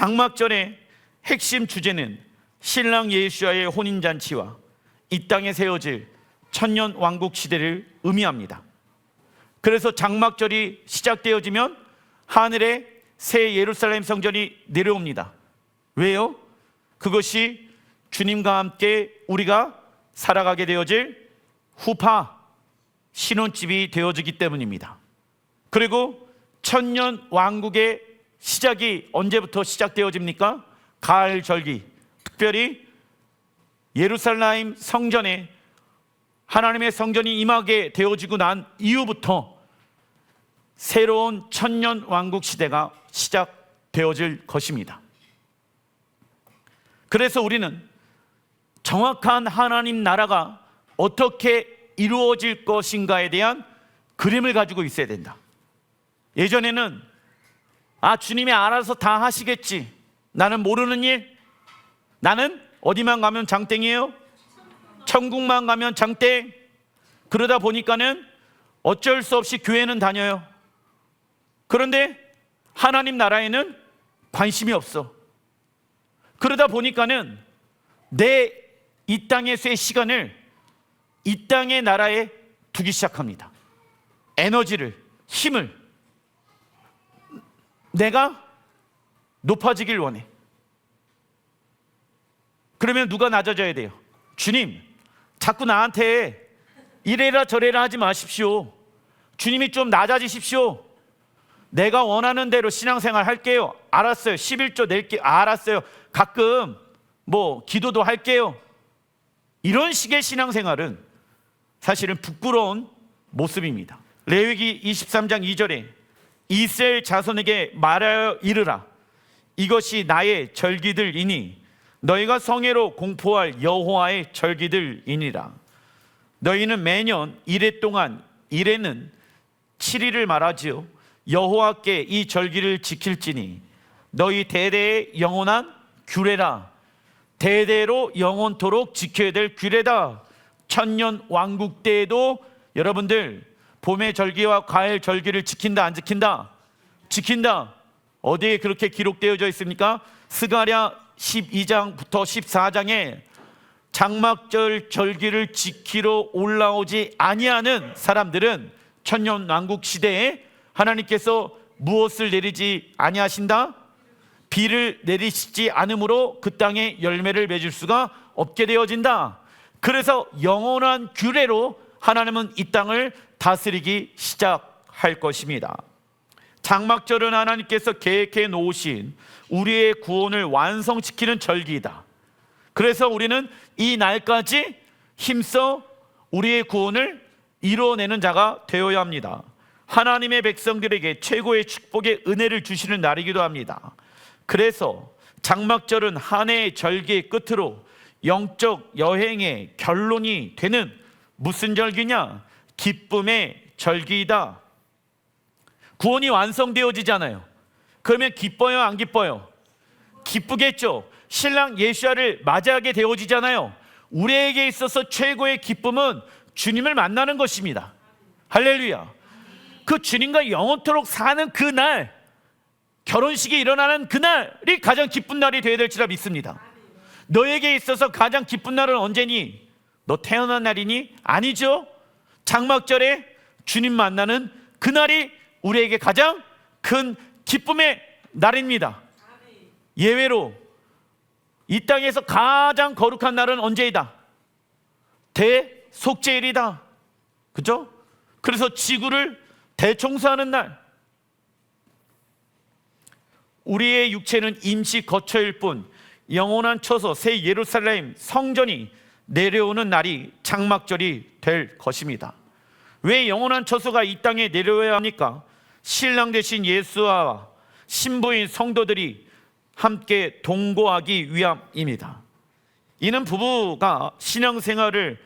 장막절의 핵심 주제는 신랑 예수와의 혼인잔치와 이 땅에 세워질 천년 왕국 시대를 의미합니다. 그래서 장막절이 시작되어지면 하늘에 새 예루살렘 성전이 내려옵니다. 왜요? 그것이 주님과 함께 우리가 살아가게 되어질 후파 신혼집이 되어지기 때문입니다. 그리고 천년 왕국의 시작이 언제부터 시작되어집니까? 가을 절기, 특별히 예루살렘 성전에 하나님의 성전이 임하게 되어지고 난 이후부터 새로운 천년 왕국 시대가 시작되어질 것입니다. 그래서 우리는 정확한 하나님 나라가 어떻게 이루어질 것인가에 대한 그림을 가지고 있어야 된다. 예전에는 주님이 알아서 다 하시겠지, 나는 모르는 일, 나는 어디만 가면 장땡이에요, 천국만 가면 장땡. 그러다 보니까는 어쩔 수 없이 교회는 다녀요. 그런데 하나님 나라에는 관심이 없어. 그러다 보니까는 내 이 땅에서의 시간을 이 땅의 나라에 두기 시작합니다. 에너지를, 힘을. 내가 높아지길 원해. 그러면 누가 낮아져야 돼요? 주님, 자꾸 나한테 이래라 저래라 하지 마십시오. 주님이 좀 낮아지십시오. 내가 원하는 대로 신앙생활 할게요. 알았어요. 11조 낼게요. 알았어요. 가끔 기도도 할게요. 이런 식의 신앙생활은 사실은 부끄러운 모습입니다. 레위기 23장 2절에 이스라엘 자손에게 말하여 이르라. 이것이 나의 절기들이니 너희가 성회로 공포할 여호와의 절기들이니라. 너희는 매년 이레 동안, 이레는 7일을 말하지요, 여호와께 이 절기를 지킬지니 너희 대대의 영원한 규례라. 대대로 영원토록 지켜야 될 규례다. 천년 왕국 때에도 여러분들 봄의 절기와 가을 절기를 지킨다, 안 지킨다? 지킨다. 어디에 그렇게 기록되어져 있습니까? 스가랴 12장부터 14장에 장막절 절기를 지키러 올라오지 아니하는 사람들은 천년 왕국 시대에 하나님께서 무엇을 내리지 아니하신다? 비를 내리시지 않으므로 그 땅에 열매를 맺을 수가 없게 되어진다. 그래서 영원한 규례로 하나님은 이 땅을 다스리기 시작할 것입니다. 장막절은 하나님께서 계획해 놓으신 우리의 구원을 완성시키는 절기이다. 그래서 우리는 이 날까지 힘써 우리의 구원을 이루어내는 자가 되어야 합니다. 하나님의 백성들에게 최고의 축복의 은혜를 주시는 날이기도 합니다. 그래서 장막절은 한 해의 절기의 끝으로 영적 여행의 결론이 되는 무슨 절기냐? 기쁨의 절기이다. 구원이 완성되어지잖아요. 그러면 기뻐요, 안 기뻐요? 기쁘겠죠. 신랑 예수야를 맞이하게 되어지잖아요. 우리에게 있어서 최고의 기쁨은 주님을 만나는 것입니다. 할렐루야. 그 주님과 영원토록 사는 그날, 결혼식이 일어나는 그날이 가장 기쁜 날이 되어야 될지라 믿습니다. 너에게 있어서 가장 기쁜 날은 언제니? 너 태어난 날이니? 아니죠. 장막절에 주님 만나는 그날이 우리에게 가장 큰 기쁨의 날입니다. 예외로 이 땅에서 가장 거룩한 날은 언제이다? 대속죄일이다. 그죠? 그래서 지구를 대청소하는 날. 우리의 육체는 임시 거처일 뿐 영원한 처소 새 예루살렘 성전이 내려오는 날이 장막절이 될 것입니다. 왜 영원한 처소가 이 땅에 내려와야 합니까? 신랑 되신 예수와 신부인 성도들이 함께 동거하기 위함입니다. 이는 부부가 신혼생활을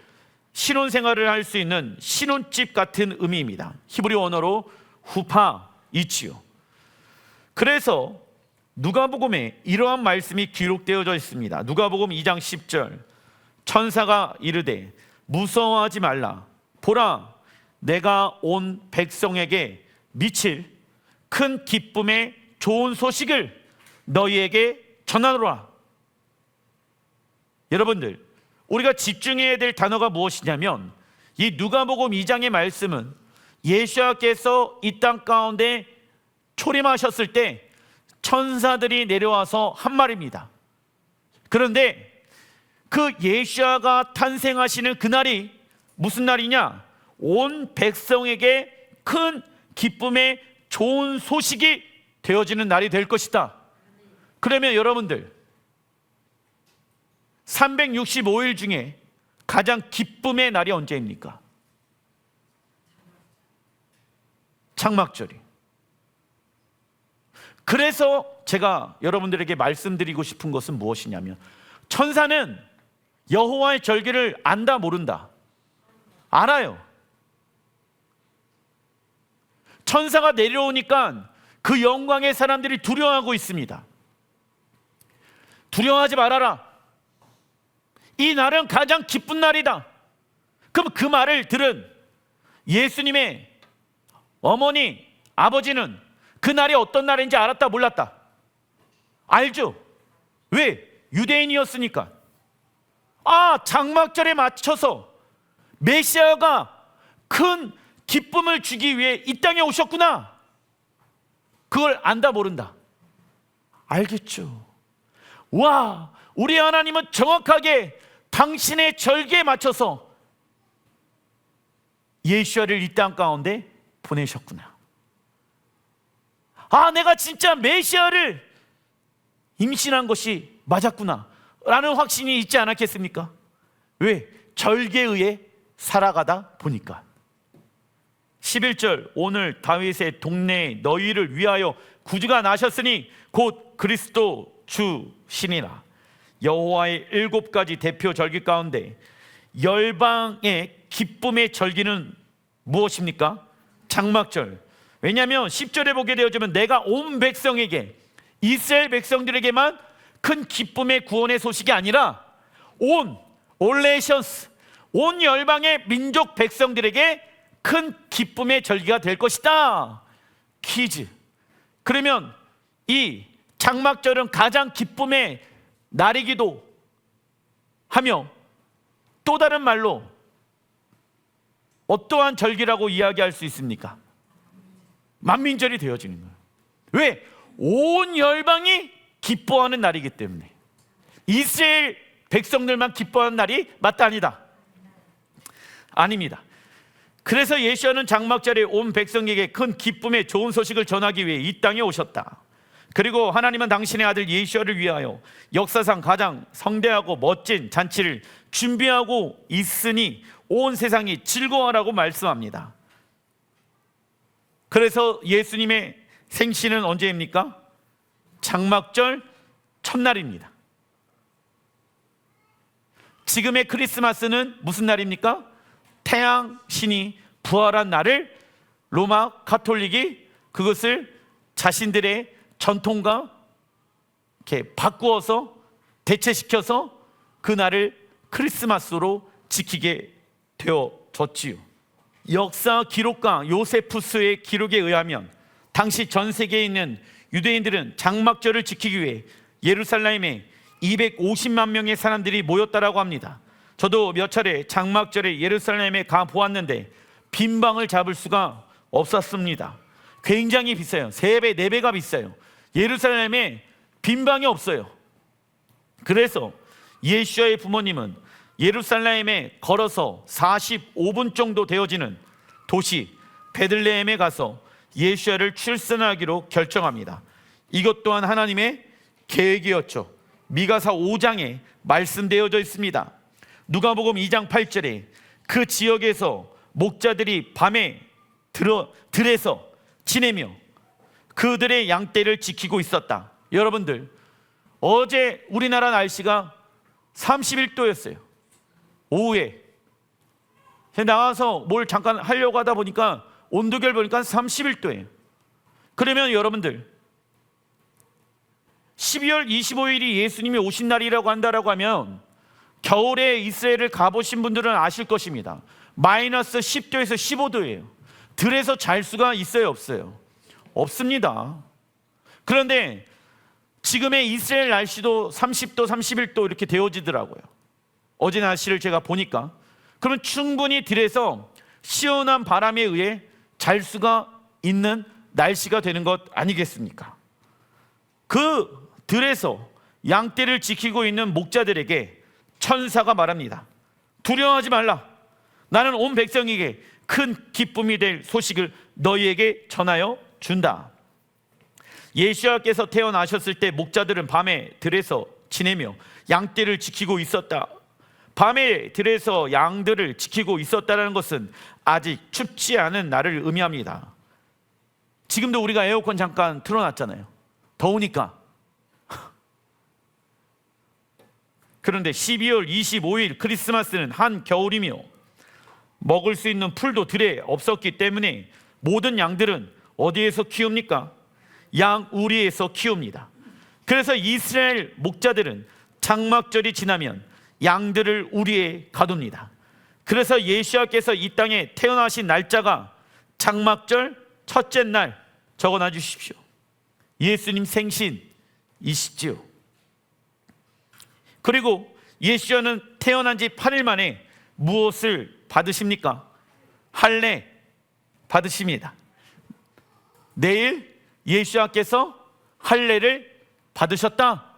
할 수 있는 신혼집 같은 의미입니다. 히브리 언어로 후파이치요. 그래서 누가복음에 이러한 말씀이 기록되어져 있습니다. 누가복음 2장 10절, 천사가 이르되 무서워하지 말라. 보라, 내가 온 백성에게 미칠 큰 기쁨의 좋은 소식을 너희에게 전하노라. 여러분들, 우리가 집중해야 될 단어가 무엇이냐면 이 누가복음 2장의 말씀은 예수께서 이 땅 가운데 초림하셨을 때 천사들이 내려와서 한 말입니다. 그런데 그 예수가 탄생하시는 그날이 무슨 날이냐? 온 백성에게 큰 기쁨의 좋은 소식이 되어지는 날이 될 것이다. 그러면 여러분들, 365일 중에 가장 기쁨의 날이 언제입니까? 장막절이. 그래서 제가 여러분들에게 말씀드리고 싶은 것은 무엇이냐면, 천사는 여호와의 절기를 안다 모른다? 알아요. 천사가 내려오니까 그 영광의 사람들이 두려워하고 있습니다. 두려워하지 말아라. 이 날은 가장 기쁜 날이다. 그럼 그 말을 들은 예수님의 어머니, 아버지는 그 날이 어떤 날인지 알았다 몰랐다? 알죠. 왜? 유대인이었으니까. 장막절에 맞춰서 메시아가 큰 기쁨을 주기 위해 이 땅에 오셨구나. 그걸 안다 모른다? 알겠죠. 와, 우리 하나님은 정확하게 당신의 절기에 맞춰서 예수를 이 땅 가운데 보내셨구나. 내가 진짜 메시아를 임신한 것이 맞았구나 라는 확신이 있지 않았겠습니까? 왜? 절기에 의해 살아가다 보니까. 11절, 오늘 다윗의 동네에 너희를 위하여 구주가 나셨으니 곧 그리스도 주시니라. 여호와의 7가지 대표 절기 가운데 열방의 기쁨의 절기는 무엇입니까? 장막절. 왜냐하면 10절에 보게 되어지면 내가 온 백성에게, 이스라엘 백성들에게만 큰 기쁨의 구원의 소식이 아니라 온 올레이션스, 온 열방의 민족 백성들에게 큰 기쁨의 절기가 될 것이다. 퀴즈. 그러면 이 장막절은 가장 기쁨의 날이기도 하며 또 다른 말로 어떠한 절기라고 이야기할 수 있습니까? 만민절이 되어지는 거예요. 왜? 온 열방이 기뻐하는 날이기 때문에. 이스라엘 백성들만 기뻐하는 날이 맞다 아니다? 아닙니다. 그래서 예수는 장막절에 온 백성에게 큰 기쁨의 좋은 소식을 전하기 위해 이 땅에 오셨다. 그리고 하나님은 당신의 아들 예수를 위하여 역사상 가장 성대하고 멋진 잔치를 준비하고 있으니 온 세상이 즐거워하라고 말씀합니다. 그래서 예수님의 생신은 언제입니까? 장막절 첫날입니다. 지금의 크리스마스는 무슨 날입니까? 태양 신이 부활한 날을 로마 가톨릭이 그것을 자신들의 전통과 이렇게 바꾸어서 대체시켜서 그 날을 크리스마스로 지키게 되어졌지요. 역사 기록가 요세푸스의 기록에 의하면 당시 전 세계에 있는 유대인들은 장막절을 지키기 위해 예루살렘에 250만 명의 사람들이 모였다라고 합니다. 저도 몇 차례 장막절에 예루살렘에 가 보았는데 빈방을 잡을 수가 없었습니다. 굉장히 비싸요. 3배, 4배가 비싸요. 예루살렘에 빈방이 없어요. 그래서 예수의 부모님은 예루살렘에 걸어서 45분 정도 되어지는 도시 베들레헴에 가서 예수를 출산하기로 결정합니다. 이것 또한 하나님의 계획이었죠. 미가서 5장에 말씀되어져 있습니다. 누가복음 2장 8절에 그 지역에서 목자들이 밤에 들에서 지내며 그들의 양떼를 지키고 있었다. 여러분들, 어제 우리나라 날씨가 31도였어요. 오후에 나가서 뭘 잠깐 하려고 하다 보니까 온도계를 보니까 31도예요. 그러면 여러분들, 12월 25일이 예수님이 오신 날이라고 한다라고 하면 겨울에 이스라엘을 가보신 분들은 아실 것입니다. 마이너스 10도에서 15도예요. 들에서 잘 수가 있어요, 없어요? 없습니다. 그런데 지금의 이스라엘 날씨도 30도, 31도 이렇게 되어지더라고요. 어제 날씨를 제가 보니까. 그러면 충분히 들에서 시원한 바람에 의해 잘 수가 있는 날씨가 되는 것 아니겠습니까? 그 들에서 양떼를 지키고 있는 목자들에게 천사가 말합니다. 두려워하지 말라. 나는 온 백성에게 큰 기쁨이 될 소식을 너희에게 전하여 준다. 예수님께서 태어나셨을 때 목자들은 밤에 들에서 지내며 양떼를 지키고 있었다. 밤에 들에서 양들을 지키고 있었다는 것은 아직 춥지 않은 날을 의미합니다. 지금도 우리가 에어컨 잠깐 틀어놨잖아요. 더우니까. 그런데 12월 25일 크리스마스는 한겨울이며 먹을 수 있는 풀도 들에 없었기 때문에 모든 양들은 어디에서 키웁니까? 양우리에서 키웁니다. 그래서 이스라엘 목자들은 장막절이 지나면 양들을 우리에 가둡니다. 그래서 예수님께서 이 땅에 태어나신 날짜가 장막절 첫째 날 적어놔 주십시오. 예수님 생신이시지요. 그리고 예수님은 태어난 지 8일 만에 무엇을 받으십니까? 할례 받으십니다. 내일 예수님께서 할례를 받으셨다.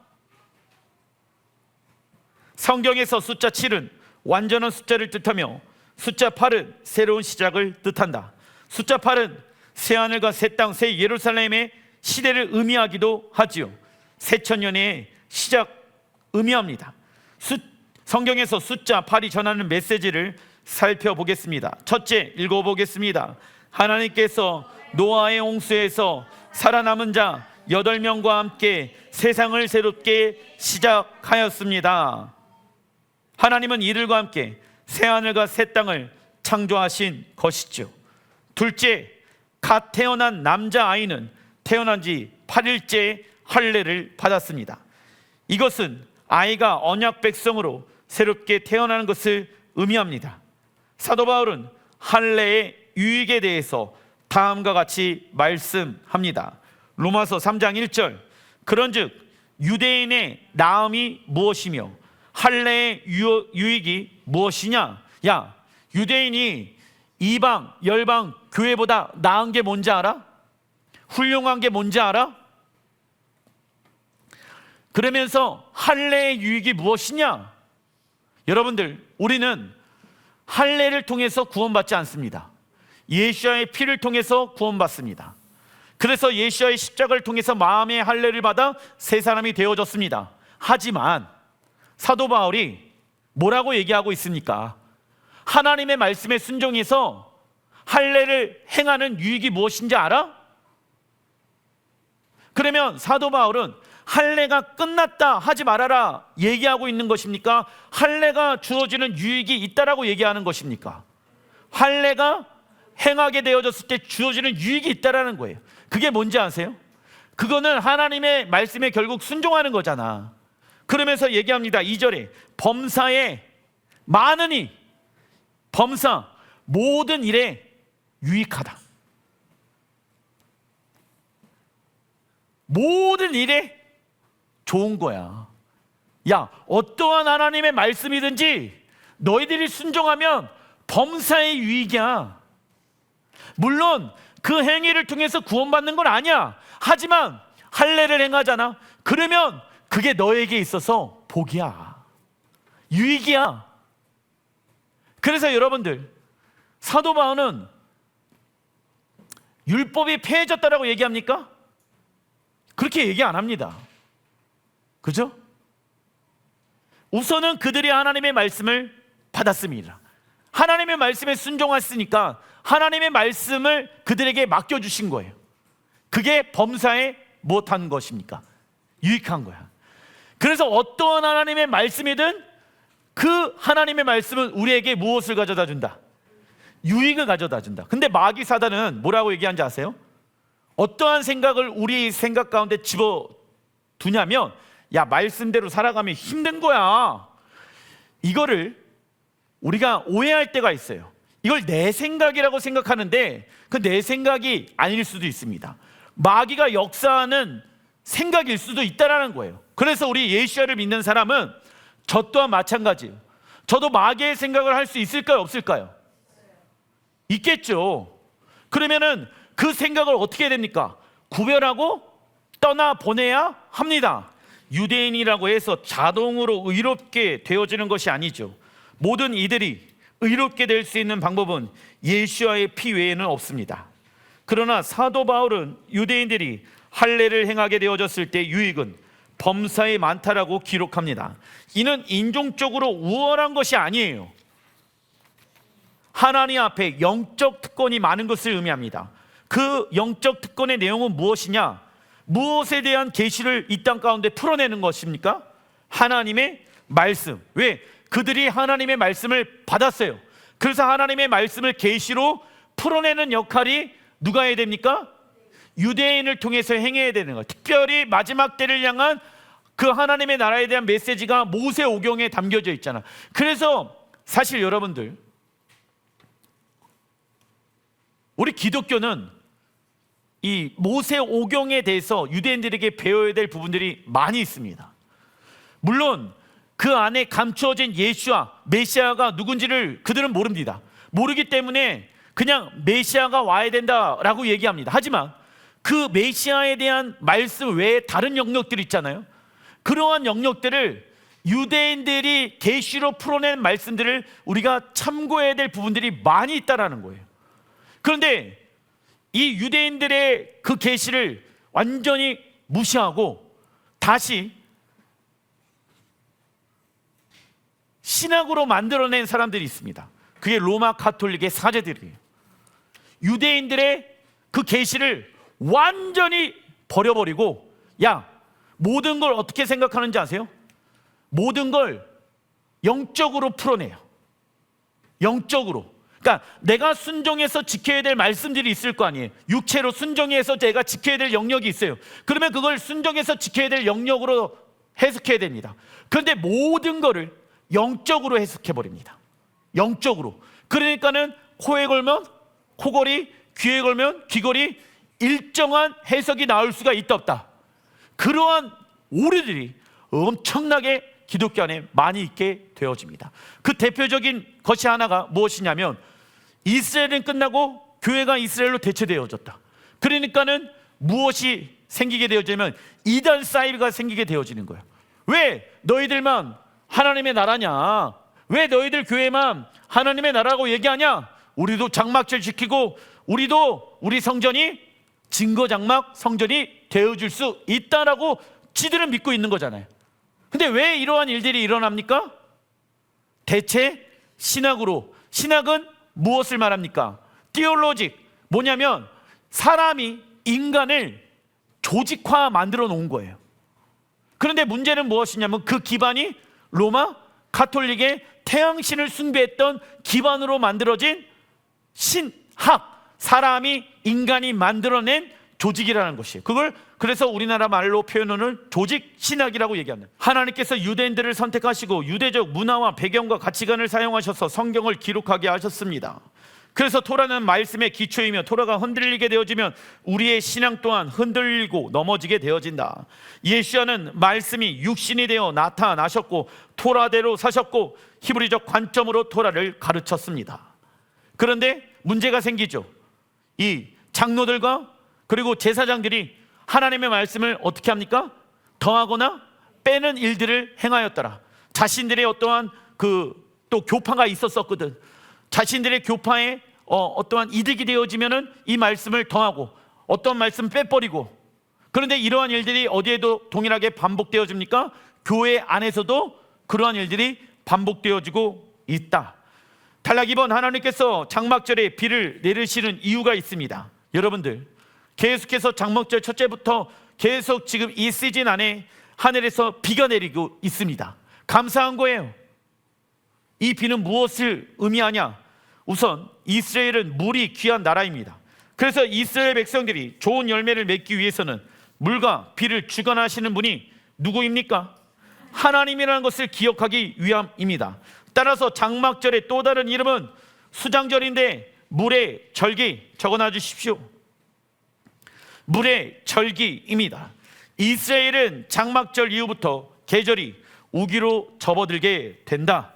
성경에서 숫자 7은 완전한 숫자를 뜻하며 숫자 8은 새로운 시작을 뜻한다. 숫자 8은 새하늘과 새 땅, 새 예루살렘의 시대를 의미하기도 하지요. 새천년의 시작 의미합니다. 성경에서 숫자 8이 전하는 메시지를 살펴보겠습니다. 첫째, 읽어보겠습니다. 하나님께서 노아의 홍수에서 살아남은 자 8명과 함께 세상을 새롭게 시작하였습니다. 하나님은 이들과 함께 새하늘과 새 땅을 창조하신 것이죠. 둘째, 갓 태어난 남자아이는 태어난 지 8일째 할례를 받았습니다. 이것은 아이가 언약 백성으로 새롭게 태어나는 것을 의미합니다. 사도 바울은 할례의 유익에 대해서 다음과 같이 말씀합니다. 로마서 3장 1절, 그런즉 유대인의 나음이 무엇이며 할례의 유익이 무엇이냐? 야, 유대인이 이방, 열방, 교회보다 나은 게 뭔지 알아? 훌륭한 게 뭔지 알아? 그러면서 할례의 유익이 무엇이냐? 여러분들, 우리는 할례를 통해서 구원받지 않습니다. 예수와의 피를 통해서 구원받습니다. 그래서 예수와의 십자가를 통해서 마음의 할례를 받아 새 사람이 되어졌습니다. 하지만 사도 바울이 뭐라고 얘기하고 있습니까? 하나님의 말씀에 순종해서 할례를 행하는 유익이 무엇인지 알아? 그러면 사도 바울은 할례가 끝났다 하지 말아라 얘기하고 있는 것입니까? 할례가 주어지는 유익이 있다라고 얘기하는 것입니까? 할례가 행하게 되어졌을 때 주어지는 유익이 있다라는 거예요. 그게 뭔지 아세요? 그거는 하나님의 말씀에 결국 순종하는 거잖아. 그러면서 얘기합니다. 2절에 범사에 많으니 범사 모든 일에 유익하다. 모든 일에 좋은 거야. 야, 어떠한 하나님의 말씀이든지 너희들이 순종하면 범사의 유익이야. 물론 그 행위를 통해서 구원받는 건 아니야. 하지만 할례를 행하잖아. 그러면 그게 너에게 있어서 복이야. 유익이야. 그래서 여러분들, 사도 바울은 율법이 폐해졌다라고 얘기합니까? 그렇게 얘기 안 합니다. 그죠? 우선은 그들이 하나님의 말씀을 받았습니다. 하나님의 말씀에 순종했으니까 하나님의 말씀을 그들에게 맡겨주신 거예요. 그게 범사에 못한 것입니까? 유익한 거야. 그래서 어떠한 하나님의 말씀이든 그 하나님의 말씀은 우리에게 무엇을 가져다 준다? 유익을 가져다 준다. 근데 마귀 사단은 뭐라고 얘기하는지 아세요? 어떠한 생각을 우리 생각 가운데 집어두냐면, 야, 말씀대로 살아가면 힘든 거야. 이거를 우리가 오해할 때가 있어요. 이걸 내 생각이라고 생각하는데 그 내 생각이 아닐 수도 있습니다. 마귀가 역사하는 생각일 수도 있다라는 거예요. 그래서 우리 예수야를 믿는 사람은 저 또한 마찬가지예요. 저도 마귀의 생각을 할 수 있을까요, 없을까요? 있겠죠. 그러면은 그 생각을 어떻게 해야 됩니까? 구별하고 떠나 보내야 합니다. 유대인이라고 해서 자동으로 의롭게 되어지는 것이 아니죠. 모든 이들이 의롭게 될 수 있는 방법은 예수와의 피 외에는 없습니다. 그러나 사도 바울은 유대인들이 할례를 행하게 되어졌을 때 유익은 범사에 많다라고 기록합니다. 이는 인종적으로 우월한 것이 아니에요. 하나님 앞에 영적 특권이 많은 것을 의미합니다. 그 영적 특권의 내용은 무엇이냐? 무엇에 대한 계시를 이 땅 가운데 풀어내는 것입니까? 하나님의 말씀. 왜? 그들이 하나님의 말씀을 받았어요. 그래서 하나님의 말씀을 계시로 풀어내는 역할이 누가 해야 됩니까? 유대인을 통해서 행해야 되는 거예요. 특별히 마지막 때를 향한 그 하나님의 나라에 대한 메시지가 모세오경에 담겨져 있잖아. 그래서 사실 여러분들, 우리 기독교는 이 모세오경에 대해서 유대인들에게 배워야 될 부분들이 많이 있습니다. 물론 그 안에 감추어진 예수와 메시아가 누군지를 그들은 모릅니다. 모르기 때문에 그냥 메시아가 와야 된다라고 얘기합니다. 하지만 그 메시아에 대한 말씀 외에 다른 영역들이 있잖아요. 그러한 영역들을 유대인들이 계시로 풀어낸 말씀들을 우리가 참고해야 될 부분들이 많이 있다라는 거예요. 그런데 이 유대인들의 그 계시를 완전히 무시하고 다시 신학으로 만들어낸 사람들이 있습니다. 그게 로마 가톨릭의 사제들이에요. 유대인들의 그 계시를 완전히 버려버리고, 야, 모든 걸 어떻게 생각하는지 아세요? 모든 걸 영적으로 풀어내요. 영적으로. 그러니까 내가 순종해서 지켜야 될 말씀들이 있을 거 아니에요. 육체로 순종해서 제가 지켜야 될 영역이 있어요. 그러면 그걸 순종해서 지켜야 될 영역으로 해석해야 됩니다. 그런데 모든 거를 영적으로 해석해버립니다. 영적으로. 그러니까는 코에 걸면 코걸이, 귀에 걸면 귀걸이, 일정한 해석이 나올 수가 있다 없다. 그러한 오류들이 엄청나게 기독교 안에 많이 있게 되어집니다. 그 대표적인 것이 하나가 무엇이냐면, 이스라엘은 끝나고 교회가 이스라엘로 대체되어졌다. 그러니까는 무엇이 생기게 되어지면 이단 사이비가 생기게 되어지는 거예요. 왜 너희들만 하나님의 나라냐? 왜 너희들 교회만 하나님의 나라라고 얘기하냐? 우리도 장막절 지키고 우리도 우리 성전이 증거장막 성전이 되어줄 수 있다라고 지들은 믿고 있는 거잖아요. 근데 왜 이러한 일들이 일어납니까? 대체 신학으로. 신학은 무엇을 말합니까? 티올로직. 뭐냐면 사람이 인간을 조직화 만들어 놓은 거예요. 그런데 문제는 무엇이냐면 그 기반이 로마 가톨릭의 태양신을 숭배했던 기반으로 만들어진 신학, 사람이 인간이 만들어낸 조직이라는 것이에요. 그걸 그래서 우리나라 말로 표현하는 조직 신학이라고 얘기합니다. 하나님께서 유대인들을 선택하시고 유대적 문화와 배경과 가치관을 사용하셔서 성경을 기록하게 하셨습니다. 그래서 토라는 말씀의 기초이며 토라가 흔들리게 되어지면 우리의 신앙 또한 흔들리고 넘어지게 되어진다. 예수야는 말씀이 육신이 되어 나타나셨고 토라대로 사셨고 히브리적 관점으로 토라를 가르쳤습니다. 그런데 문제가 생기죠. 이 장로들과 그리고 제사장들이 하나님의 말씀을 어떻게 합니까? 더하거나 빼는 일들을 행하였더라. 자신들의 어떠한 또 교파가 있었거든. 자신들의 교파에 어떠한 이득이 되어지면은 이 말씀을 더하고 어떤 말씀 빼버리고. 그런데 이러한 일들이 어디에도 동일하게 반복되어집니까? 교회 안에서도 그러한 일들이 반복되어지고 있다. 단락 2번, 하나님께서 장막절에 비를 내리시는 이유가 있습니다. 여러분들, 계속해서 장막절 첫째부터 계속 지금 이 시즌 안에 하늘에서 비가 내리고 있습니다. 감사한 거예요. 이 비는 무엇을 의미하냐? 우선 이스라엘은 물이 귀한 나라입니다. 그래서 이스라엘 백성들이 좋은 열매를 맺기 위해서는 물과 비를 주관하시는 분이 누구입니까? 하나님이라는 것을 기억하기 위함입니다. 따라서 장막절의 또 다른 이름은 수장절인데 물의 절기 적어놔 주십시오. 물의 절기입니다. 이스라엘은 장막절 이후부터 계절이 우기로 접어들게 된다.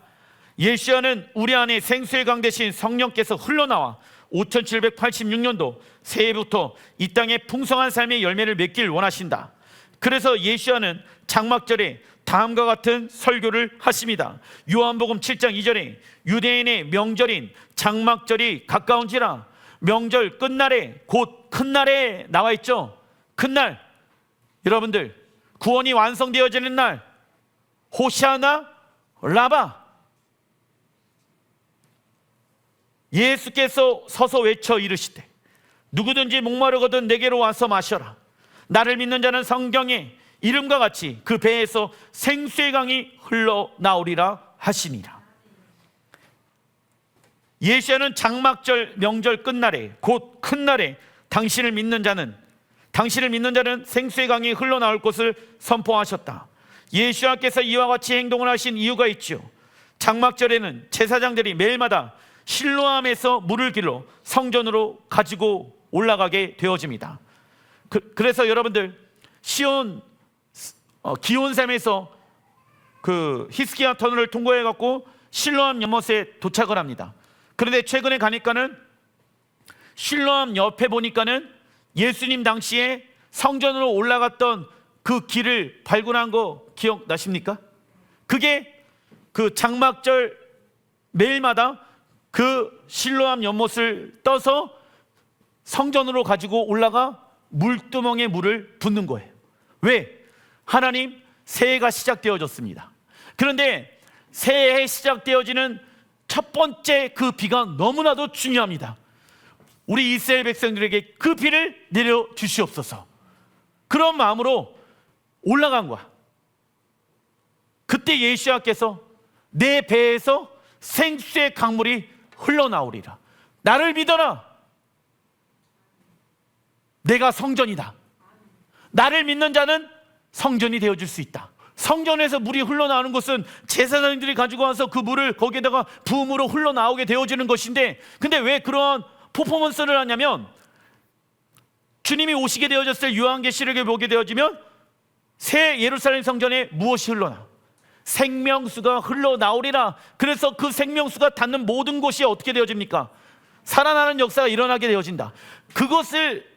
예시야는 우리 안에 생수의 강 대신 성령께서 흘러나와 5786년도 새해부터 이 땅에 풍성한 삶의 열매를 맺길 원하신다. 그래서 예시야는 장막절에 다음과 같은 설교를 하십니다. 요한복음 7장 2절에 유대인의 명절인 장막절이 가까운지라. 명절 끝날에 곧 큰 날에 나와 있죠. 큰 날, 여러분들 구원이 완성되어지는 날, 호시아나 라바. 예수께서 서서 외쳐 이르시되 누구든지 목마르거든 내게로 와서 마셔라. 나를 믿는 자는 성경의 이름과 같이 그 배에서 생수의 강이 흘러나오리라 하시니라. 예시야는 장막절 명절 끝날에 곧 큰 날에 당신을 믿는 자는 생수의 강이 흘러나올 것을 선포하셨다. 예시야께서 이와 같이 행동을 하신 이유가 있죠. 장막절에는 제사장들이 매일마다 실로암에서 물을 길러 성전으로 가지고 올라가게 되어집니다. 그래서 여러분들 기온샘에서 그 히스기야 터널을 통과해 갖고 실로암 연못에 도착을 합니다. 그런데 최근에 가니까는 실로암 옆에 보니까는 예수님 당시에 성전으로 올라갔던 그 길을 발굴한 거 기억나십니까? 그게 그 장막절 매일마다 그 실로암 연못을 떠서 성전으로 가지고 올라가 물두멍에 물을 붓는 거예요. 왜? 하나님 새해가 시작되어졌습니다. 그런데 새해 시작되어지는 첫 번째 그 비가 너무나도 중요합니다. 우리 이스라엘 백성들에게 그 비를 내려주시옵소서. 그런 마음으로 올라간 거야. 그때 예시야께서 내 배에서 생수의 강물이 흘러나오리라. 나를 믿어라. 내가 성전이다. 나를 믿는 자는 성전이 되어줄 수 있다. 성전에서 물이 흘러나오는 것은 제사장들이 가지고 와서 그 물을 거기에다가 부음으로 흘러나오게 되어지는 것인데, 근데 왜 그런 퍼포먼스를 하냐면, 주님이 오시게 되어졌을 요한계시록에 보게 되어지면 새 예루살렘 성전에 무엇이 흘러나? 생명수가 흘러나오리라. 그래서 그 생명수가 닿는 모든 곳이 어떻게 되어집니까? 살아나는 역사가 일어나게 되어진다. 그것을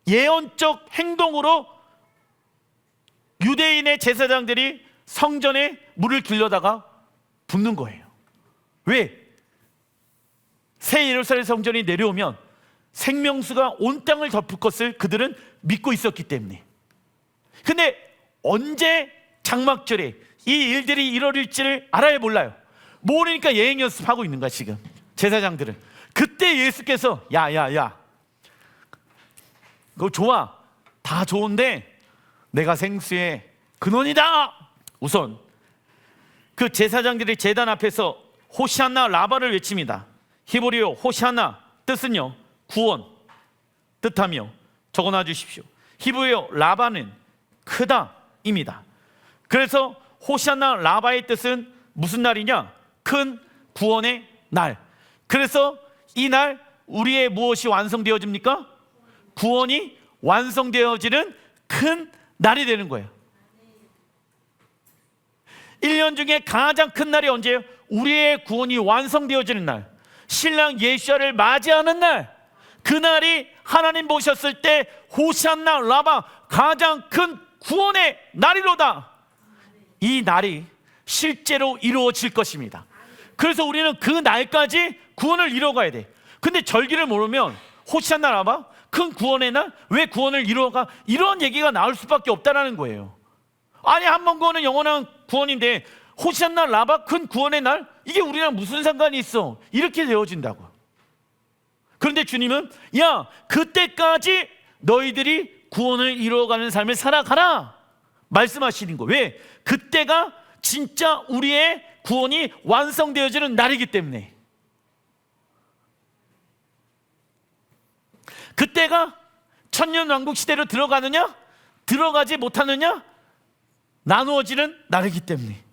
예언적 행동으로 유대인의 제사장들이 성전에 물을 길러다가 붓는 거예요. 왜? 새 예루살렘 성전이 내려오면 생명수가 온 땅을 덮을 것을 그들은 믿고 있었기 때문에. 근데 언제 장막절에 이 일들이 이루어질지를 알아야 몰라요. 모르니까 예행 연습하고 있는 거야 지금 제사장들은. 그때 예수께서 야 그거 좋아, 다 좋은데 내가 생수의 근원이다. 우선 그 제사장들이 제단 앞에서 호시아나 라바를 외칩니다. 히브리어 호시아나 뜻은요 구원 뜻하며 적어놔 주십시오. 히브리어 라바는 크다 입니다. 그래서 호시아나 라바의 뜻은 무슨 날이냐? 큰 구원의 날. 그래서 이 날 우리의 무엇이 완성되어집니까? 구원이 완성되어지는 큰 날이 되는 거예요. 1년 중에 가장 큰 날이 언제예요? 우리의 구원이 완성되어지는 날, 신랑 예수를 맞이하는 날. 그날이 하나님 보셨을 때 호시아나 라바 가장 큰 구원의 날이로다. 이 날이 실제로 이루어질 것입니다. 그래서 우리는 그 날까지 구원을 이루어가야 돼. 근데 절기를 모르면 호시아나 라바 큰 구원의 날, 왜 구원을 이루어가? 이런 얘기가 나올 수밖에 없다라는 거예요. 아니 한 번 구원은 영원한 구원인데 호시아나 라바 큰 구원의 날, 이게 우리랑 무슨 상관이 있어? 이렇게 되어진다고. 그런데 주님은 야, 그때까지 너희들이 구원을 이루어가는 삶을 살아가라 말씀하시는 거. 왜? 그때가 진짜 우리의 구원이 완성되어지는 날이기 때문에. 그때가 천년왕국 시대로 들어가느냐 들어가지 못하느냐 나누어지는 날이기 때문에.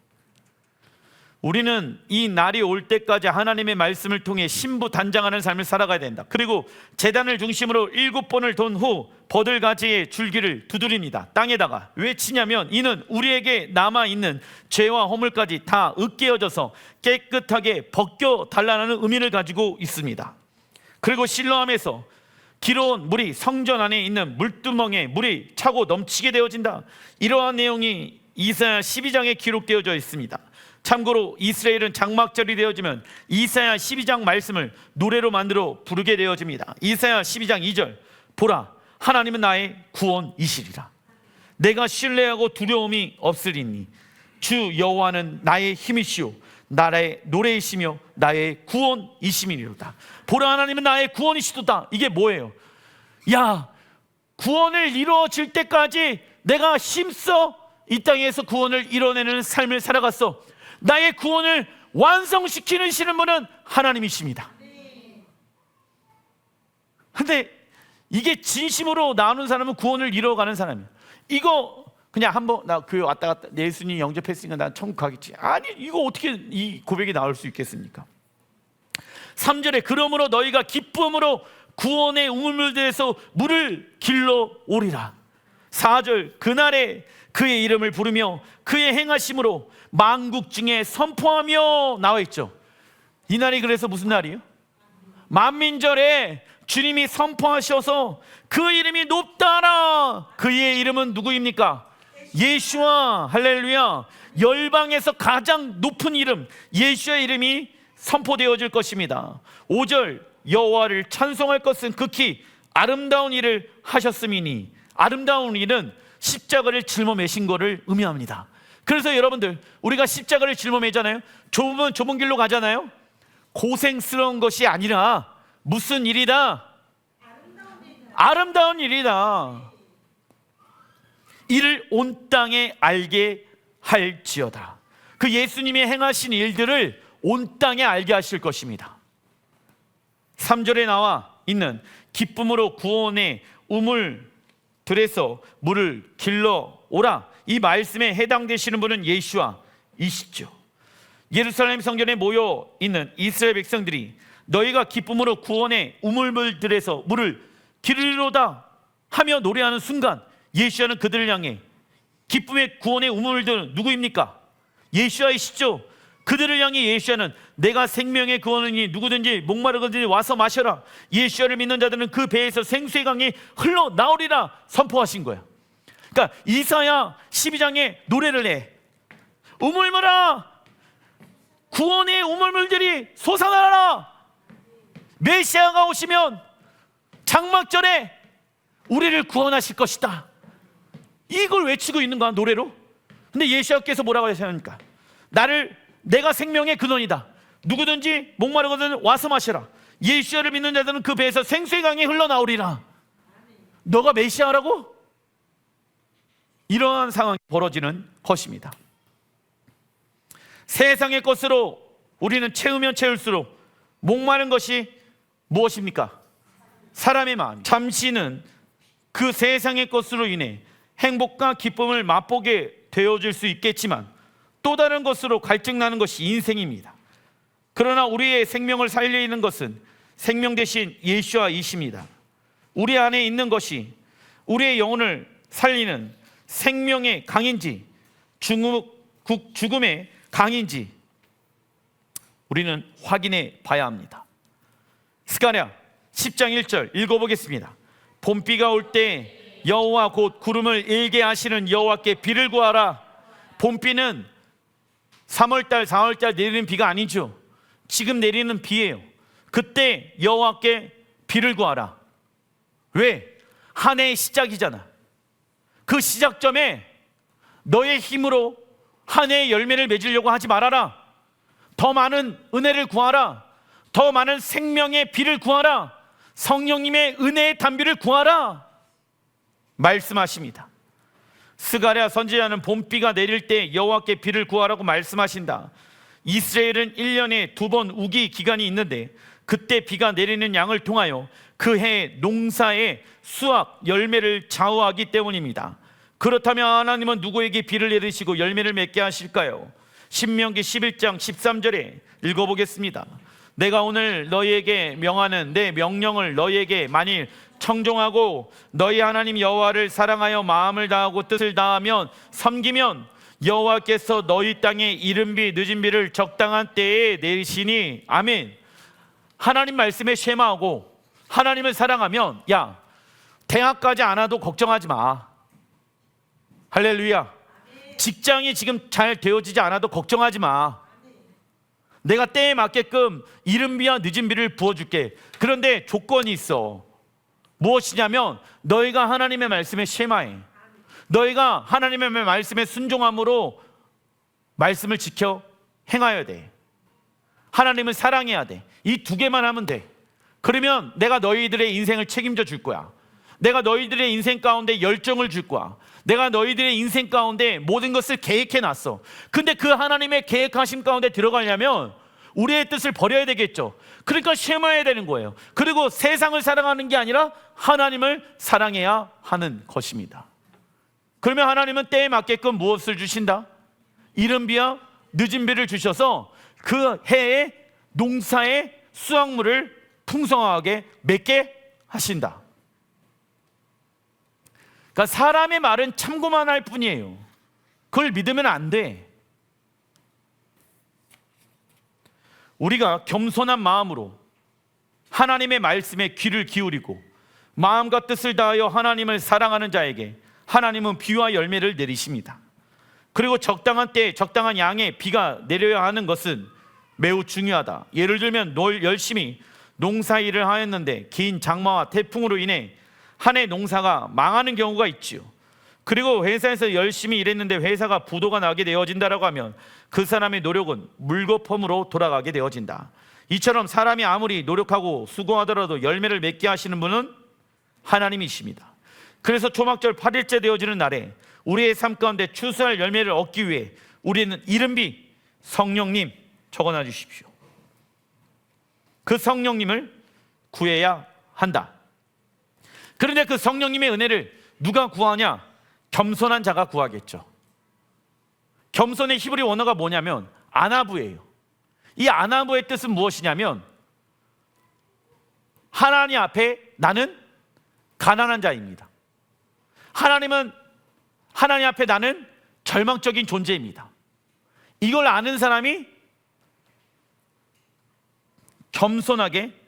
우리는 이 날이 올 때까지 하나님의 말씀을 통해 신부단장하는 삶을 살아가야 된다. 그리고 제단을 중심으로 7번을 돈 후 버들가지의 줄기를 두드립니다. 땅에다가. 왜 치냐면 이는 우리에게 남아있는 죄와 허물까지 다 으깨어져서 깨끗하게 벗겨달라는 의미를 가지고 있습니다. 그리고 실로암에서 기러온 물이 성전 안에 있는 물두멍에 물이 차고 넘치게 되어진다. 이러한 내용이 이사야 12장에 기록되어져 있습니다. 참고로 이스라엘은 장막절이 되어지면 이사야 12장 말씀을 노래로 만들어 부르게 되어집니다. 이사야 12장 2절, 보라, 하나님은 나의 구원이시리라. 내가 신뢰하고 두려움이 없으리니 주 여호와는 나의 힘이시오 나의 노래이시며 나의 구원이심이로다. 보라, 하나님은 나의 구원이시도다. 이게 뭐예요? 야, 구원을 이루어질 때까지 내가 힘써 이 땅에서 구원을 이뤄내는 삶을 살아갔어. 나의 구원을 완성시키는 분은 하나님이십니다. 근데 이게 진심으로 나오는 사람은 구원을 이뤄가는 사람이에요. 이거 그냥 한번 나 교회 왔다 갔다 예수님 영접했으니까 난 천국 가겠지. 아니, 이거 어떻게 이 고백이 나올 수 있겠습니까? 3절에 그러므로 너희가 기쁨으로 구원의 우물들에서 물을 길러 오리라. 4절 그날에 그의 이름을 부르며 그의 행하심으로 만국 중에 선포하며 나와 있죠. 이 날이 그래서 무슨 날이에요? 만민절에 주님이 선포하셔서 그 이름이 높다라. 그의 이름은 누구입니까? 예수와. 할렐루야. 열방에서 가장 높은 이름 예수의 이름이 선포되어질 것입니다. 5절 여호와를 찬송할 것은 극히 아름다운 일을 하셨음이니. 아름다운 일은 십자가를 짊어 매신 것을 의미합니다. 그래서 여러분들 우리가 십자가를 짊어 매잖아요. 좁은 길로 가잖아요. 고생스러운 것이 아니라 무슨 일이다? 아름다운 일이다. 이를 온 땅에 알게 할지어다. 그 예수님이 행하신 일들을 온 땅에 알게 하실 것입니다. 3절에 나와 있는 기쁨으로 구원의 우물들에서 물을 길러 오라. 이 말씀에 해당되시는 분은 예수와이시죠. 예루살렘 성전에 모여 있는 이스라엘 백성들이 너희가 기쁨으로 구원의 우물들에서 물을 기르리로다 하며 노래하는 순간 예수와는 그들을 향해 기쁨의 구원의 우물들은 누구입니까? 예수와이시죠. 그들을 향해 예수와는 내가 생명의 구원이니 누구든지 목마르거든지 와서 마셔라. 예수와를 믿는 자들은 그 배에서 생수의 강이 흘러나오리라 선포하신 거예요. 그러니까 이사야 12장에 노래를 해. 우물물아, 구원의 우물물들이 솟아나라. 메시아가 오시면 장막절에 우리를 구원하실 것이다. 이걸 외치고 있는 거야, 노래로. 근데 예수님께서 뭐라고 하셨습니까? 내가 생명의 근원이다. 누구든지 목마르거든 와서 마시라. 예수를 믿는 자들은 그 배에서 생수의 강이 흘러나오리라. 너가 메시아라고? 이러한 상황이 벌어지는 것입니다. 세상의 것으로 우리는 채우면 채울수록 목마른 것이 무엇입니까? 사람의 마음. 잠시는 그 세상의 것으로 인해 행복과 기쁨을 맛보게 되어질 수 있겠지만 또 다른 것으로 갈증나는 것이 인생입니다. 그러나 우리의 생명을 살리는 것은 생명 대신 예수와이십니다. 우리 안에 있는 것이 우리의 영혼을 살리는 생명의 강인지 죽음의 강인지 우리는 확인해 봐야 합니다. 스가랴 10장 1절 읽어보겠습니다. 봄비가 올 때 여호와 곧 구름을 일게 하시는 여호와께 비를 구하라. 봄비는 3월달 4월달 내리는 비가 아니죠. 지금 내리는 비예요. 그때 여호와께 비를 구하라. 왜? 한 해의 시작이잖아. 그 시작점에 너의 힘으로 한 해의 열매를 맺으려고 하지 말아라. 더 많은 은혜를 구하라. 더 많은 생명의 비를 구하라. 성령님의 은혜의 담비를 구하라 말씀하십니다. 스가랴 선지자는 봄비가 내릴 때 여호와께 비를 구하라고 말씀하신다. 이스라엘은 1년에 2번 우기 기간이 있는데 그때 비가 내리는 양을 통하여 그 해 농사의 수확 열매를 좌우하기 때문입니다. 그렇다면 하나님은 누구에게 비를 내리시고 열매를 맺게 하실까요? 신명기 11장 13절에 읽어보겠습니다. 내가 오늘 너희에게 명하는 내 명령을 너희에게 만일 청종하고 너희 하나님 여호와를 사랑하여 마음을 다하고 뜻을 다하면 섬기면 여호와께서 너희 땅에 이른비 늦은비를 적당한 때에 내리시니. 아멘. 하나님 말씀에 쉐마하고 하나님을 사랑하면 야, 대학까지 안 와도 걱정하지 마. 할렐루야. 직장이 지금 잘 되어지지 않아도 걱정하지 마. 내가 때에 맞게끔 이른비와 늦은비를 부어줄게. 그런데 조건이 있어. 무엇이냐면 너희가 하나님의 말씀에 쉐마해. 너희가 하나님의 말씀에 순종함으로 말씀을 지켜 행하여야 돼. 하나님을 사랑해야 돼. 이 두 개만 하면 돼. 그러면 내가 너희들의 인생을 책임져 줄 거야. 내가 너희들의 인생 가운데 열정을 줄 거야. 내가 너희들의 인생 가운데 모든 것을 계획해 놨어. 근데 그 하나님의 계획하심 가운데 들어가려면 우리의 뜻을 버려야 되겠죠. 그러니까 쉐마해야 되는 거예요. 그리고 세상을 사랑하는 게 아니라 하나님을 사랑해야 하는 것입니다. 그러면 하나님은 때에 맞게끔 무엇을 주신다? 이른비와 늦은비를 주셔서 그 해에 농사의 수확물을 풍성하게 맺게 하신다. 그러니까 사람의 말은 참고만 할 뿐이에요. 그걸 믿으면 안 돼. 우리가 겸손한 마음으로 하나님의 말씀에 귀를 기울이고 마음과 뜻을 다하여 하나님을 사랑하는 자에게 하나님은 비와 열매를 내리십니다. 그리고 적당한 때에 적당한 양의 비가 내려야 하는 것은 매우 중요하다. 예를 들면 열심히 농사일을 하였는데 긴 장마와 태풍으로 인해 한 해 농사가 망하는 경우가 있지요. 그리고 회사에서 열심히 일했는데 회사가 부도가 나게 되어진다라고 하면 그 사람의 노력은 물거품으로 돌아가게 되어진다. 이처럼 사람이 아무리 노력하고 수고하더라도 열매를 맺게 하시는 분은 하나님이십니다. 그래서 초막절 8일째 되어지는 날에 우리의 삶 가운데 추수할 열매를 얻기 위해 우리는 이른비 성령님 적어놔 주십시오. 그 성령님을 구해야 한다. 그런데 그 성령님의 은혜를 누가 구하냐? 겸손한 자가 구하겠죠. 겸손의 히브리 원어가 뭐냐면 아나부예요. 이 아나부의 뜻은 무엇이냐면 하나님 앞에 나는 가난한 자입니다. 하나님 앞에 나는 절망적인 존재입니다. 이걸 아는 사람이 겸손하게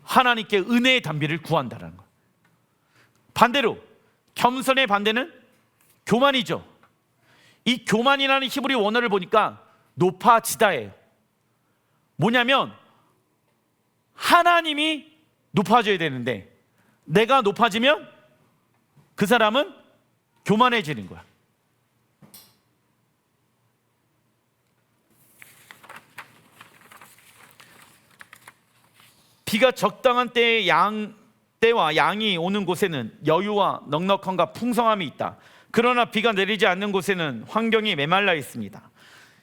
하나님께 은혜의 담비를 구한다는 것. 반대로 겸손의 반대는 교만이죠. 이 교만이라는 히브리 원어를 보니까 높아지다예요. 뭐냐면 하나님이 높아져야 되는데 내가 높아지면 그 사람은 교만해지는 거야. 비가 적당한 때와 양이 오는 곳에는 여유와 넉넉함과 풍성함이 있다. 그러나 비가 내리지 않는 곳에는 환경이 메말라 있습니다.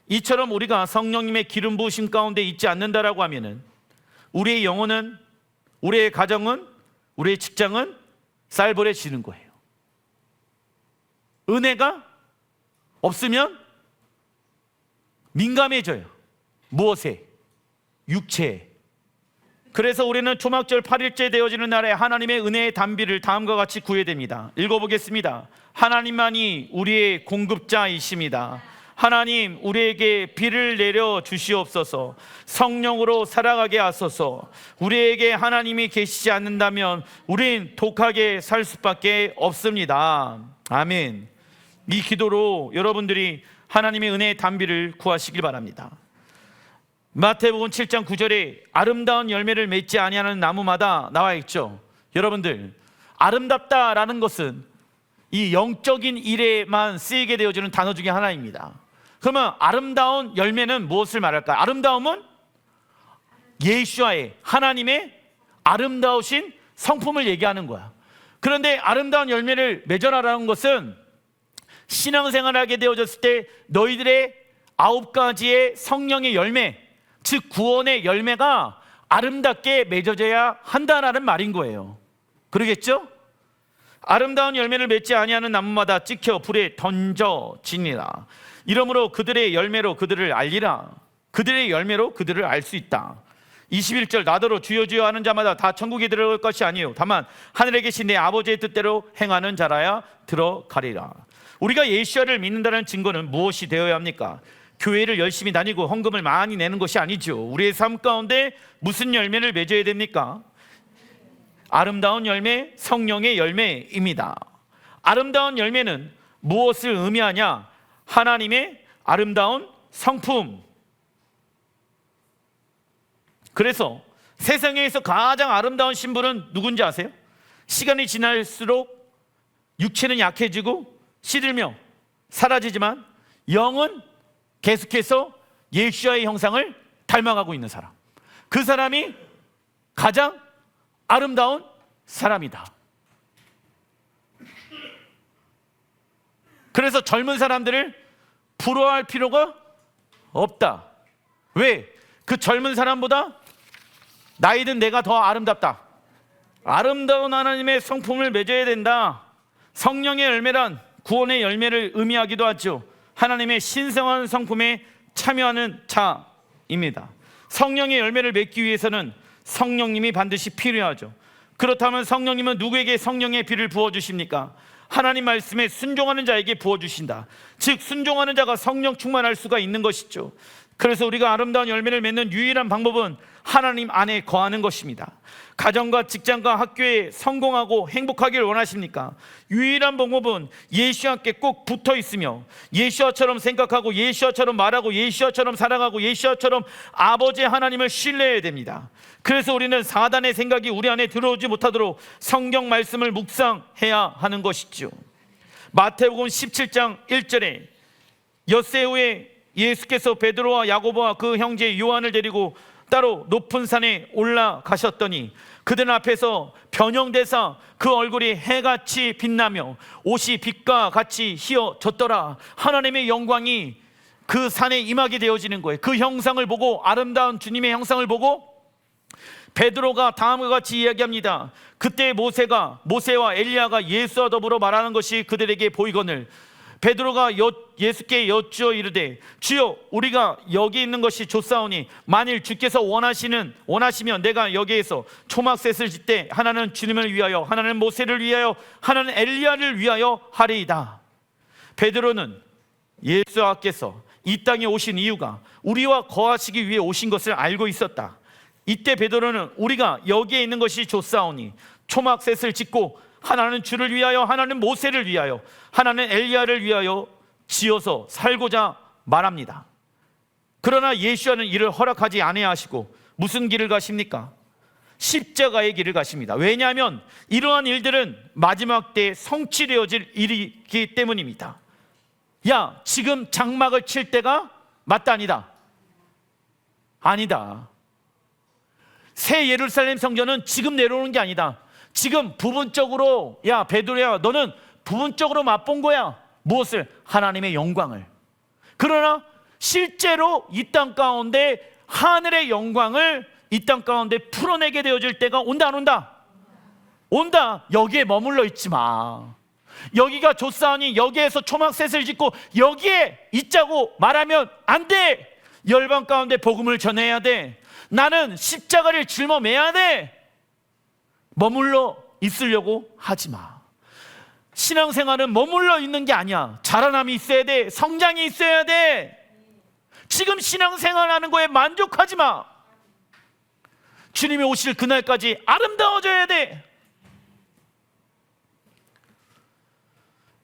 이처럼 우리가 성령님의 기름 부으심 가운데 있지 않는다라고 하면은 우리의 영혼은, 우리의 가정은, 우리의 직장은 쌀벌해지는 거예요. 은혜가 없으면 민감해져요. 무엇에? 육체에. 그래서 우리는 초막절 8일째 되어지는 날에 하나님의 은혜의 담비를 다음과 같이 구해야 됩니다. 읽어보겠습니다. 하나님만이 우리의 공급자이십니다. 하나님, 우리에게 비를 내려 주시옵소서. 성령으로 살아가게 하소서. 우리에게 하나님이 계시지 않는다면 우린 독하게 살 수밖에 없습니다. 아멘. 이 기도로 여러분들이 하나님의 은혜의 담비를 구하시길 바랍니다. 마태복음 7장 9절에 아름다운 열매를 맺지 아니하는 나무마다 나와 있죠. 여러분들, 아름답다라는 것은 이 영적인 일에만 쓰이게 되어지는 단어 중에 하나입니다. 그러면 아름다운 열매는 무엇을 말할까요? 아름다움은 예수와의 하나님의 아름다우신 성품을 얘기하는 거야. 그런데 아름다운 열매를 맺어라라는 것은 신앙생활하게 되어졌을 때 너희들의 9가지의 성령의 열매, 즉 구원의 열매가 아름답게 맺어져야 한다라는 말인 거예요. 그러겠죠? 아름다운 열매를 맺지 아니하는 나무마다 찍혀 불에 던져지니라. 이러므로 그들의 열매로 그들을 알리라. 그들의 열매로 그들을 알 수 있다. 21절, 나더러 주여 주여 하는 자마다 다 천국에 들어갈 것이 아니요 다만 하늘에 계신 내 아버지의 뜻대로 행하는 자라야 들어가리라. 우리가 예수를 믿는다는 증거는 무엇이 되어야 합니까? 교회를 열심히 다니고 헌금을 많이 내는 것이 아니죠. 우리의 삶 가운데 무슨 열매를 맺어야 됩니까? 아름다운 열매, 성령의 열매입니다. 아름다운 열매는 무엇을 의미하냐? 하나님의 아름다운 성품. 그래서 세상에서 가장 아름다운 신부는 누군지 아세요? 시간이 지날수록 육체는 약해지고 시들며 사라지지만 영은 계속해서 예수와의 형상을 닮아가고 있는 사람. 그 사람이 가장 아름다운 사람이다. 그래서 젊은 사람들을 부러워할 필요가 없다. 왜? 그 젊은 사람보다 나이든 내가 더 아름답다. 아름다운 하나님의 성품을 맺어야 된다. 성령의 열매란 구원의 열매를 의미하기도 하죠. 하나님의 신성한 성품에 참여하는 자입니다. 성령의 열매를 맺기 위해서는 성령님이 반드시 필요하죠. 그렇다면 성령님은 누구에게 성령의 비를 부어주십니까? 하나님 말씀에 순종하는 자에게 부어주신다. 즉 순종하는 자가 성령 충만할 수가 있는 것이죠. 그래서 우리가 아름다운 열매를 맺는 유일한 방법은 하나님 안에 거하는 것입니다. 가정과 직장과 학교에 성공하고 행복하길 원하십니까? 유일한 방법은 예수와 함께 꼭 붙어 있으며 예수와처럼 생각하고 예수와처럼 말하고 예수와처럼 살아가고 예수와처럼 아버지 하나님을 신뢰해야 됩니다. 그래서 우리는 사단의 생각이 우리 안에 들어오지 못하도록 성경 말씀을 묵상해야 하는 것이죠. 마태복음 17장 1절에 엿새 후에 예수께서 베드로와 야고보와 그 형제 요한을 데리고 따로 높은 산에 올라가셨더니 그들 앞에서 변형되사 그 얼굴이 해같이 빛나며 옷이 빛과 같이 휘어졌더라. 하나님의 영광이 그 산에 임하게 되어지는 거예요. 그 형상을 보고, 아름다운 주님의 형상을 보고 베드로가 다음과 같이 이야기합니다. 그때 모세와 엘리야가 예수와 더불어 말하는 것이 그들에게 보이거늘 베드로가 예수께 여쭈어 이르되 주여 우리가 여기 있는 것이 좋사오니 만일 주께서 원하시면 내가 여기에서 초막셋을 짓되 하나는 주님을 위하여 하나는 모세를 위하여 하나는 엘리야를 위하여 하리이다. 베드로는 예수께서 이 땅에 오신 이유가 우리와 거하시기 위해 오신 것을 알고 있었다. 이때 베드로는 우리가 여기에 있는 것이 좋사오니 초막셋을 짓고 하나는 주를 위하여 하나는 모세를 위하여 하나는 엘리야를 위하여 지어서 살고자 말합니다. 그러나 예수와는 이를 허락하지 아니하시고 무슨 길을 가십니까? 십자가의 길을 가십니다. 왜냐하면 이러한 일들은 마지막 때에 성취되어질 일이기 때문입니다. 야, 지금 장막을 칠 때가 맞다 아니다? 아니다. 새 예루살렘 성전은 지금 내려오는 게 아니다. 지금 부분적으로, 야 베드로야 너는 부분적으로 맛본 거야. 무엇을? 하나님의 영광을. 그러나 실제로 이 땅 가운데 하늘의 영광을 이 땅 가운데 풀어내게 되어질 때가 온다 안 온다? 온다. 여기에 머물러 있지 마. 여기가 좋사오니 여기에서 초막셋을 짓고 여기에 있자고 말하면 안 돼. 열방 가운데 복음을 전해야 돼. 나는 십자가를 짊어매야 돼. 머물러 있으려고 하지 마. 신앙생활은 머물러 있는 게 아니야. 자라남이 있어야 돼. 성장이 있어야 돼. 지금 신앙생활하는 거에 만족하지 마. 주님이 오실 그날까지 아름다워져야 돼.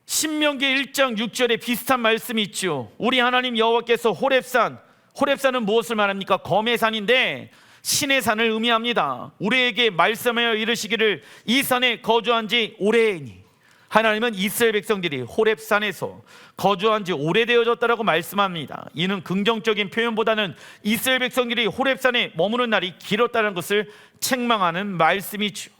신명기 1장 6절에 비슷한 말씀이 있죠. 우리 하나님 여호와께서 호렙산은 무엇을 말합니까? 검의 산인데 신의 산을 의미합니다. 우리에게 말씀하여 이르시기를 이 산에 거주한 지 오래이니. 하나님은 이스라엘 백성들이 호렙산에서 거주한 지 오래되어졌다라고 말씀합니다. 이는 긍정적인 표현보다는 이스라엘 백성들이 호렙산에 머무는 날이 길었다는 것을 책망하는 말씀이죠.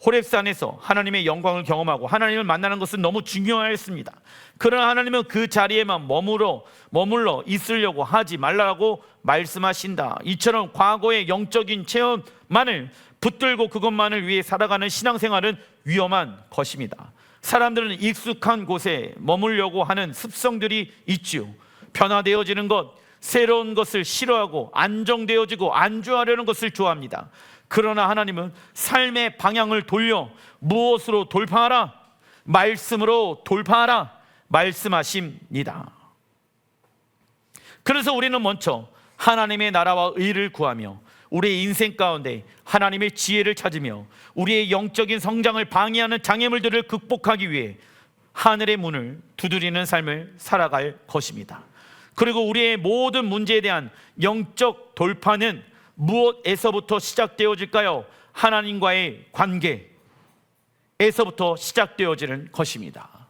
호렙산에서 하나님의 영광을 경험하고 하나님을 만나는 것은 너무 중요했습니다. 그러나 하나님은 그 자리에만 머물러 있으려고 하지 말라고 말씀하신다. 이처럼 과거의 영적인 체험만을 붙들고 그것만을 위해 살아가는 신앙생활은 위험한 것입니다. 사람들은 익숙한 곳에 머물려고 하는 습성들이 있지요. 변화되어지는 것, 새로운 것을 싫어하고 안정되어지고 안주하려는 것을 좋아합니다. 그러나 하나님은 삶의 방향을 돌려 무엇으로 돌파하라? 말씀으로 돌파하라 말씀하십니다. 그래서 우리는 먼저 하나님의 나라와 의를 구하며 우리의 인생 가운데 하나님의 지혜를 찾으며 우리의 영적인 성장을 방해하는 장애물들을 극복하기 위해 하늘의 문을 두드리는 삶을 살아갈 것입니다. 그리고 우리의 모든 문제에 대한 영적 돌파는 무엇에서부터 시작되어질까요? 하나님과의 관계에서부터 시작되어지는 것입니다.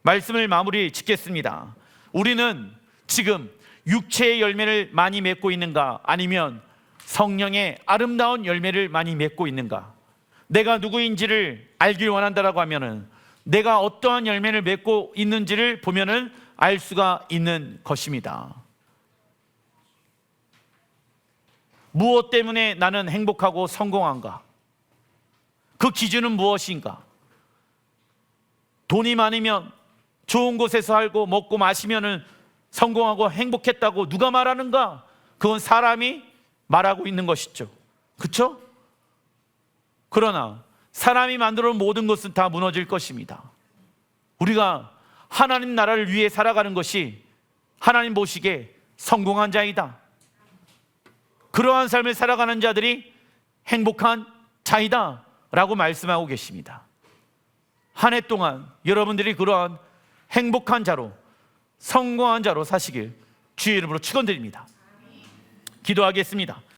말씀을 마무리 짓겠습니다. 우리는 지금 육체의 열매를 많이 맺고 있는가? 아니면 성령의 아름다운 열매를 많이 맺고 있는가? 내가 누구인지를 알길 원한다라고 하면은 내가 어떠한 열매를 맺고 있는지를 보면은 알 수가 있는 것입니다. 무엇 때문에 나는 행복하고 성공한가? 그 기준은 무엇인가? 돈이 많으면 좋은 곳에서 살고 먹고 마시면은 성공하고 행복했다고 누가 말하는가? 그건 사람이 말하고 있는 것이죠. 그렇죠? 그러나 사람이 만들어 놓은 모든 것은 다 무너질 것입니다. 우리가 하나님 나라를 위해 살아가는 것이 하나님 보시기에 성공한 자이다. 그러한 삶을 살아가는 자들이 행복한 자이다 라고 말씀하고 계십니다. 한 해 동안 여러분들이 그러한 행복한 자로, 성공한 자로 사시길 주의 이름으로 축원드립니다. 기도하겠습니다.